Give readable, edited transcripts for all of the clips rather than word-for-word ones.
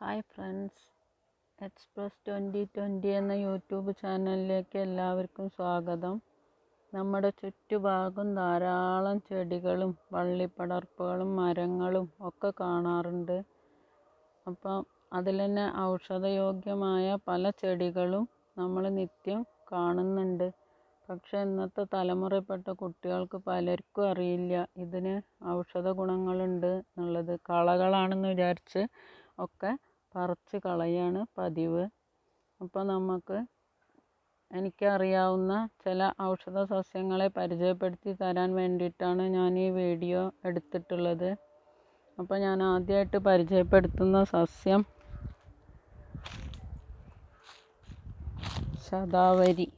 Hi friends, express 2020 എന്ന YouTube ചാനലിലേക്ക് എല്ലാവർക്കും സ്വാഗതം. നമ്മുടെ ചുറ്റുഭാഗം ധാരാളം ചെടികളും വള്ളിപ്പടർപ്പുകളും മരങ്ങളും ഒക്കെ കാണാറുണ്ട്. അപ്പം അതിൽ തന്നെ ഔഷധയോഗ്യമായ പല ചെടികളും നമ്മൾ നിത്യം കാണുന്നുണ്ട്. പക്ഷേ ഇന്നത്തെ തലമുറയിൽപ്പെട്ട കുട്ടികൾക്ക് പലർക്കും അറിയില്ല ഇതിന് ഔഷധ ഗുണങ്ങളുണ്ട് എന്നുള്ളത്. കളകളാണെന്ന് വിചാരിച്ച് ഒക്കെ പറിച്ച് കളയാണ് പതിവ്. അപ്പോൾ എനിക്കറിയാവുന്ന ചില ഔഷധ സസ്യങ്ങളെ പരിചയപ്പെടുത്തി തരാൻ വേണ്ടിയിട്ടാണ് ഞാൻ ഈ വീഡിയോ എടുത്തിട്ടുള്ളത്. അപ്പോൾ ഞാൻ ആദ്യമായിട്ട് പരിചയപ്പെടുത്തുന്ന സസ്യം ശതാവരി.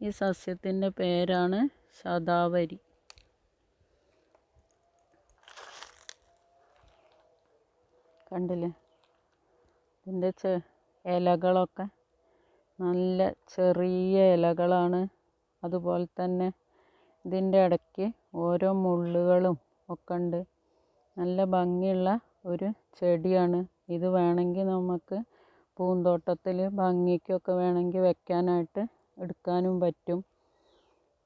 ഈ സസ്യത്തിൻ്റെ പേരാണ് ശതാവരി. കണ്ടില്ലേ, ഇതിൻ്റെ ഇലകളൊക്കെ നല്ല ചെറിയ ഇലകളാണ്. അതുപോലെ തന്നെ ഇതിൻ്റെ ഇടയ്ക്ക് ഓരോ മുള്ളുകളും ഒക്കെ ഉണ്ട്. നല്ല ഭംഗിയുള്ള ഒരു ചെടിയാണ് ഇത്. വേണമെങ്കിൽ നമുക്ക് പൂന്തോട്ടത്തിൽ ഭംഗിക്കൊക്കെ വേണമെങ്കിൽ വെക്കാനായിട്ട് എടുക്കാനും പറ്റും.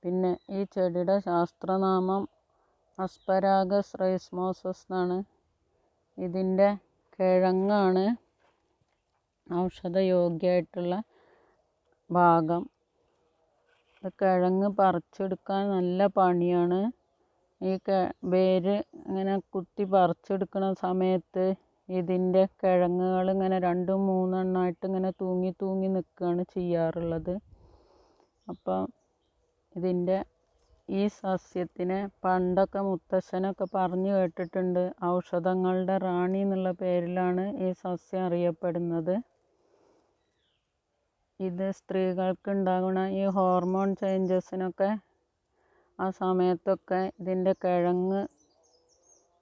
പിന്നെ ഈ ചെടിയുടെ ശാസ്ത്രനാമം അസ്പരാഗസ് റൈസ്മോസസ് എന്നാണ്. ഇതിൻ്റെ കിഴങ്ങാണ് ഔഷധയോഗ്യമായിട്ടുള്ള ഭാഗം. കിഴങ്ങ് പറിച്ചെടുക്കാൻ നല്ല പണിയാണ്. ഈ വേര് ഇങ്ങനെ കുത്തി പറിച്ചെടുക്കുന്ന സമയത്ത് ഇതിൻ്റെ കിഴങ്ങുകൾ ഇങ്ങനെ 2-3 എണ്ണമായിട്ട് ഇങ്ങനെ തൂങ്ങി തൂങ്ങി നിൽക്കുകയാണ് ചെയ്യാറുള്ളത്. അപ്പം ഈ സസ്യത്തിനെ പണ്ടൊക്കെ മുത്തശ്ശനൊക്കെ പറഞ്ഞു കേട്ടിട്ടുണ്ട്. ഔഷധങ്ങളുടെ റാണി എന്നുള്ള പേരിലാണ് ഈ സസ്യം അറിയപ്പെടുന്നത്. ഇത് സ്ത്രീകൾക്ക് ഉണ്ടാകുന്ന ഈ ഹോർമോൺ ചേഞ്ചസിനൊക്കെ ആ സമയത്തൊക്കെ ഇതിൻ്റെ കിഴങ്ങ്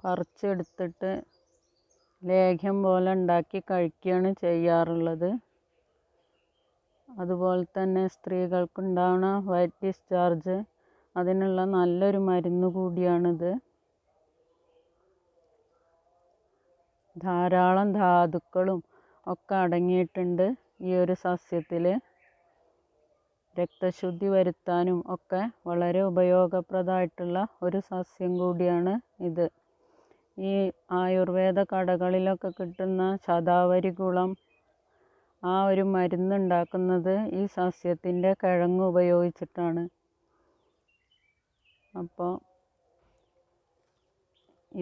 പറിച്ചെടുത്തിട്ട് ലേഹ്യം പോലെ ഉണ്ടാക്കി കഴിക്കുകയാണ് ചെയ്യാറുള്ളത്. അതുപോലെ തന്നെ സ്ത്രീകൾക്കുണ്ടാകുന്ന വൈറ്റ് ഡിസ്ചാർജ് അതിനുള്ള നല്ലൊരു മരുന്ന് കൂടിയാണിത്. ധാരാളം ധാതുക്കളും ഒക്കെ അടങ്ങിയിട്ടുണ്ട് ഈ ഒരു സസ്യത്തിൽ. രക്തശുദ്ധി വരുത്താനും ഒക്കെ വളരെ ഉപയോഗപ്രദമായിട്ടുള്ള ഒരു സസ്യം കൂടിയാണ് ഇത്. ഈ ആയുർവേദ കടകളിലൊക്കെ കിട്ടുന്ന ശതാവരി കുളം ആ ഒരു മരുന്ന് ഉണ്ടാക്കുന്നത് ഈ സസ്യത്തിൻ്റെ കിഴങ്ങ് ഉപയോഗിച്ചിട്ടാണ്. അപ്പോൾ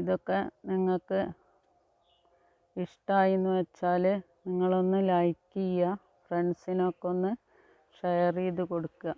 ഇതൊക്കെ നിങ്ങൾക്ക് ഇഷ്ടമായി എന്ന് വെച്ചാൽ നിങ്ങളൊന്ന് ലൈക്ക് ചെയ്യുക, ഫ്രണ്ട്സിനൊക്കെ ഒന്ന് ഷെയർ ചെയ്ത് കൊടുക്കുക.